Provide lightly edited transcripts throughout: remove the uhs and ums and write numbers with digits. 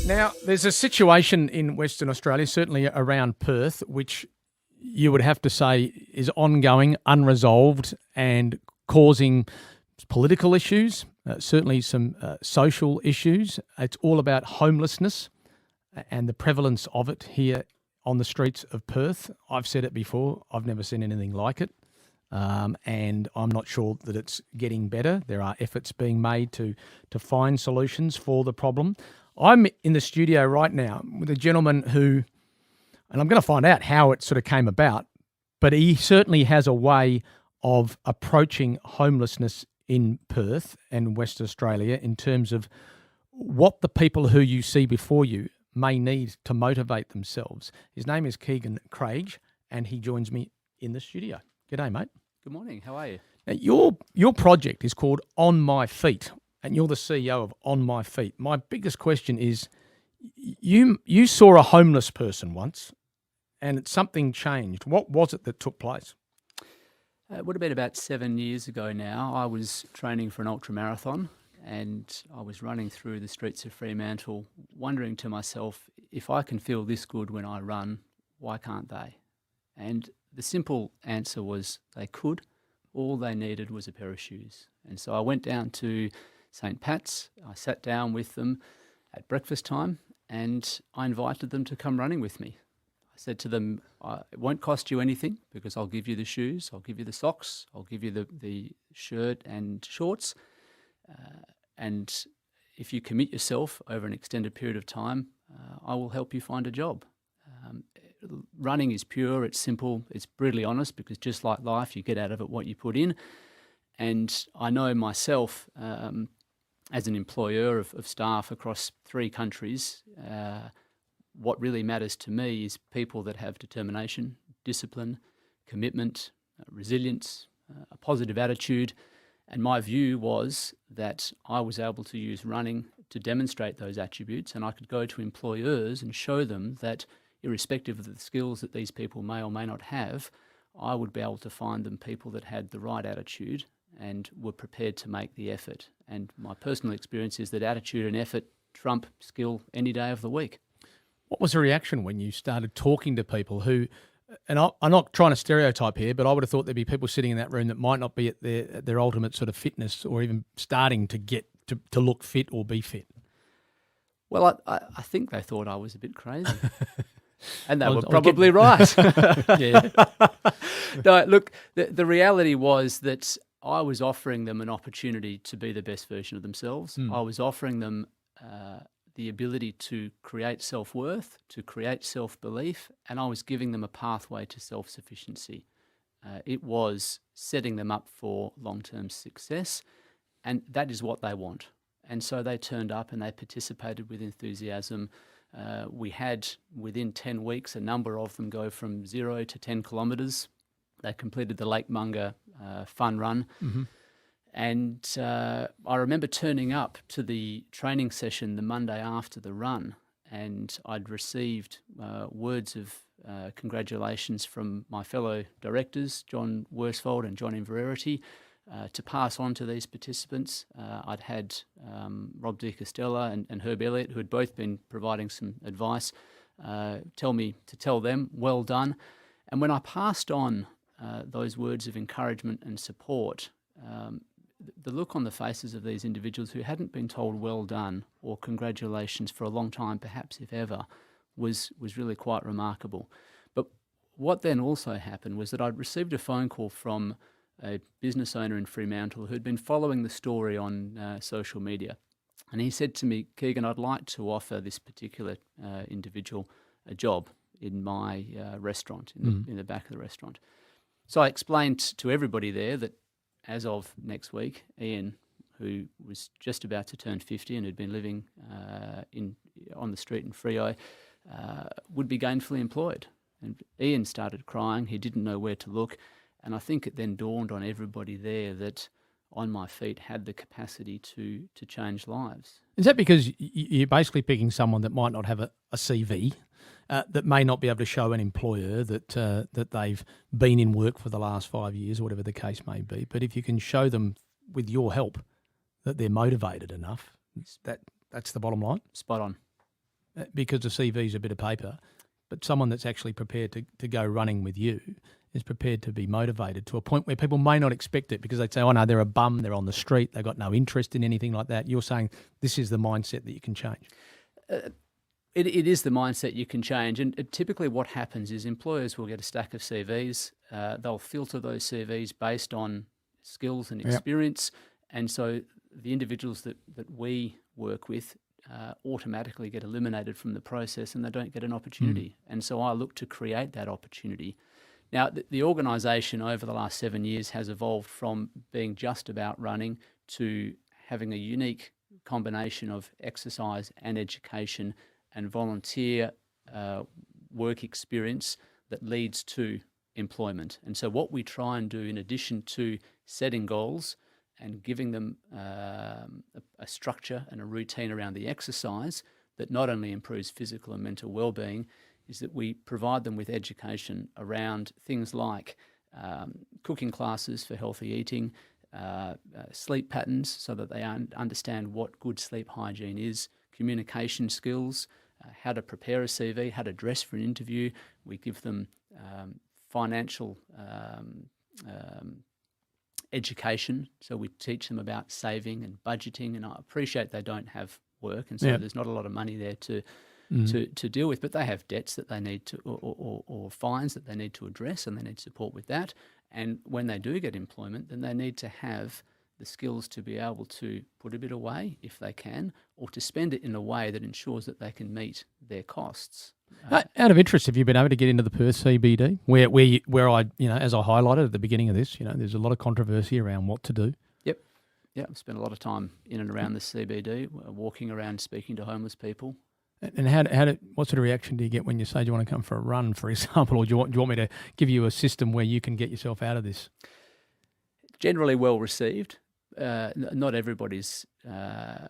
Now, there's a situation in Western Australia, certainly around Perth, which you would have to say is ongoing, unresolved, and causing political issues, certainly some social issues. It's all about homelessness and the prevalence of it here on the streets of Perth. I've said it before, I've never seen anything like it. And I'm not sure that it's getting better. There are efforts being made to find solutions for the problem. I'm in the studio right now with a gentleman who, and I'm going to find out how it sort of came about, but he certainly has a way of approaching homelessness in Perth and West Australia in terms of what the people who you see before you may need to motivate themselves. His name is Keegan Craig, and he joins me in the studio. G'day, mate. Good morning. How are you? Now, your project is called On My Feet, and you're the CEO of On My Feet. My biggest question is, you saw a homeless person once, and something changed. What was it that took place? It would have been about 7 years ago now. I was training for an ultramarathon, and I was running through the streets of Fremantle, wondering to myself, if I can feel this good when I run, why can't they? And the simple answer was they could. All they needed was a pair of shoes. And so I went down to St. Pat's. I sat down with them at breakfast time, and I invited them to come running with me. I said to them, it won't cost you anything because I'll give you the shoes, I'll give you the socks, I'll give you the shirt and shorts. And if you commit yourself over an extended period of time, I will help you find a job. Running is pure, it's simple, it's brutally honest, because just like life, you get out of it what you put in. And I know myself, as an employer of staff across 3 countries, what really matters to me is people that have determination, discipline, commitment, resilience, a positive attitude. And my view was that I was able to use running to demonstrate those attributes, and I could go to employers and show them that irrespective of the skills that these people may or may not have, I would be able to find them people that had the right attitude and were prepared to make the effort. And my personal experience is that attitude and effort trump skill any day of the week. What was the reaction when you started talking to people who, and I'm not trying to stereotype here, but I would have thought there'd be people sitting in that room that might not be at their ultimate sort of fitness or even starting to get to look fit or be fit? Well, I think they thought I was a bit crazy. And they were probably right. Yeah. No, look, the reality was that I was offering them an opportunity to be the best version of themselves. I was offering them the ability to create self-worth, to create self-belief, and I was giving them a pathway to self-sufficiency. It was setting them up for long-term success, and that is what they want. And so they turned up and they participated with enthusiasm. We had, within 10 weeks, a number of them go from 0 to 10 kilometres. They completed the Lake Munga fun run. Mm-hmm. And I remember turning up to the training session the Monday after the run, and I'd received words of congratulations from my fellow directors, John Worsfold and John Inverarity, to pass on to these participants. I'd had Rob De Castella and Herb Elliott, who had both been providing some advice, tell me to tell them, well done. And when I passed on those words of encouragement and support, the look on the faces of these individuals who hadn't been told well done or congratulations for a long time, perhaps if ever, was really quite remarkable. But what then also happened was that I'd received a phone call from a business owner in Fremantle who'd been following the story on social media. And he said to me, Keegan, I'd like to offer this particular individual a job in my restaurant, in the back of the restaurant. So I explained to everybody there that as of next week, Ian, who was just about to turn 50 and had been living on the street in Freo, would be gainfully employed. And Ian started crying. He didn't know where to look. And I think it then dawned on everybody there that On My Feet had the capacity to change lives. Is that because you're basically picking someone that might not have a CV, that may not be able to show an employer that they've been in work for the last 5 years or whatever the case may be, but if you can show them with your help that they're motivated enough, that's the bottom line? Spot on. because the CV is a bit of paper, but someone that's actually prepared to go running with you is prepared to be motivated to a point where people may not expect it because they'd say, oh, no, they're a bum, they're on the street, they've got no interest in anything like that. You're saying this is the mindset that you can change. It is the mindset you can change. And typically what happens is employers will get a stack of CVs. They'll filter those CVs based on skills and experience. Yep. And so the individuals that we work with automatically get eliminated from the process and they don't get an opportunity. And so I look to create that opportunity. Now, the organisation over the last 7 years has evolved from being just about running to having a unique combination of exercise and education and volunteer work experience that leads to employment. And so what we try and do, in addition to setting goals and giving them a structure and a routine around the exercise that not only improves physical and mental well-being, is that we provide them with education around things like cooking classes for healthy eating, sleep patterns so that they understand what good sleep hygiene is, communication skills, how to prepare a CV, how to dress for an interview. We give them financial education, so we teach them about saving and budgeting, and I appreciate they don't have work, and so there's not a lot of money there to deal with, but they have debts that they need to, or fines that they need to address, and they need support with that. And when they do get employment, then they need to have the skills to be able to put a bit away if they can, or to spend it in a way that ensures that they can meet their costs. Out of interest, have you been able to get into the Perth CBD, where I, as I highlighted at the beginning of this, there's a lot of controversy around what to do. Yep. Yeah, I've spent a lot of time in and around the CBD, walking around, speaking to homeless people. And what sort of reaction do you get when you say, do you want to come for a run, for example, or do you want me to give you a system where you can get yourself out of this? Generally well received. Not everybody's,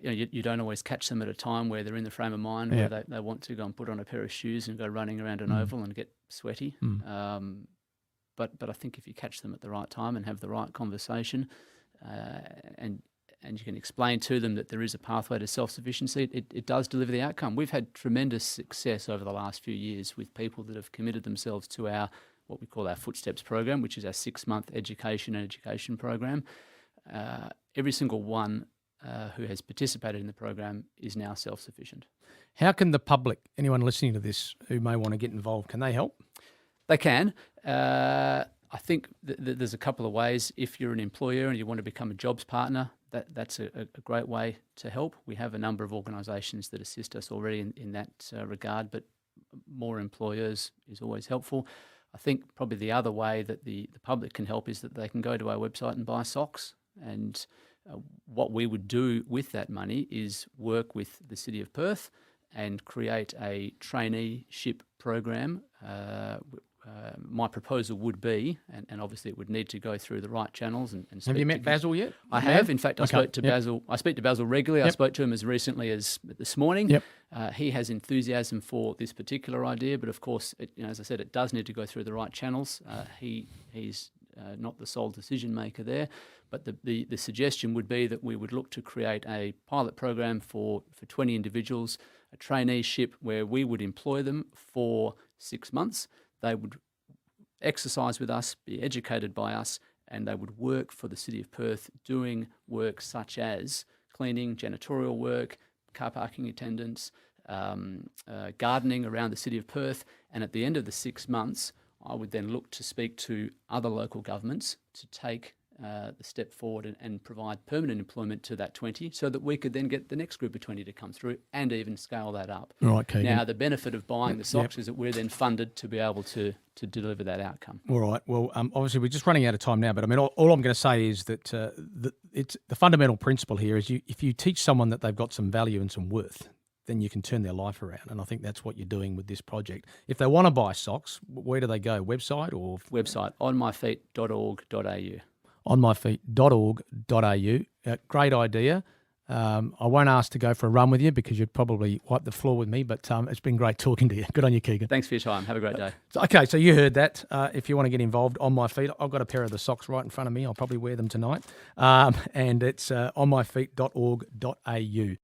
you don't always catch them at a time where they're in the frame of mind where they want to go and put on a pair of shoes and go running around an oval and get sweaty. But I think if you catch them at the right time and have the right conversation and you can explain to them that there is a pathway to self-sufficiency, it does deliver the outcome. We've had tremendous success over the last few years with people that have committed themselves to what we call our Footsteps program, which is our 6-month education program. Every single one who has participated in the program is now self-sufficient. How can the public, anyone listening to this who may want to get involved, can they help? They can. I think there's a couple of ways. If you're an employer and you want to become a jobs partner, that's a great way to help. We have a number of organisations that assist us already in that regard, but more employers is always helpful. I think probably the other way that the public can help is that they can go to our website and buy socks. And what we would do with that money is work with the City of Perth and create a traineeship program. My proposal would be, and obviously it would need to go through the right channels. And have you met Basil yet? I have. In fact, I spoke to Basil. I speak to Basil regularly. I spoke to him as recently as this morning. He has enthusiasm for this particular idea, but of course, as I said, it does need to go through the right channels. He's not the sole decision maker there, but the suggestion would be that we would look to create a pilot program for 20 individuals, a traineeship where we would employ them for 6 months. They would exercise with us, be educated by us, and they would work for the City of Perth doing work such as cleaning, janitorial work, car parking attendance, gardening around the City of Perth. And at the end of the 6 months, I would then look to speak to other local governments to take the step forward and provide permanent employment to that 20 so that we could then get the next group of 20 to come through and even scale that up. Right, Keegan. Now, the benefit of buying the socks is that we're then funded to be able to deliver that outcome. All right. Well, obviously, we're just running out of time now, but I mean, all I'm going to say is that it's the fundamental principle here is if you teach someone that they've got some value and some worth, then you can turn their life around. And I think that's what you're doing with this project. If they want to buy socks, where do they go? Website or? Website, onmyfeet.org.au. onmyfeet.org.au. Great idea. I won't ask to go for a run with you because you'd probably wipe the floor with me, but it's been great talking to you. Good on you, Keegan. Thanks for your time. Have a great day. Okay, so you heard that. If you want to get involved, On My Feet, I've got a pair of the socks right in front of me. I'll probably wear them tonight. And it's onmyfeet.org.au.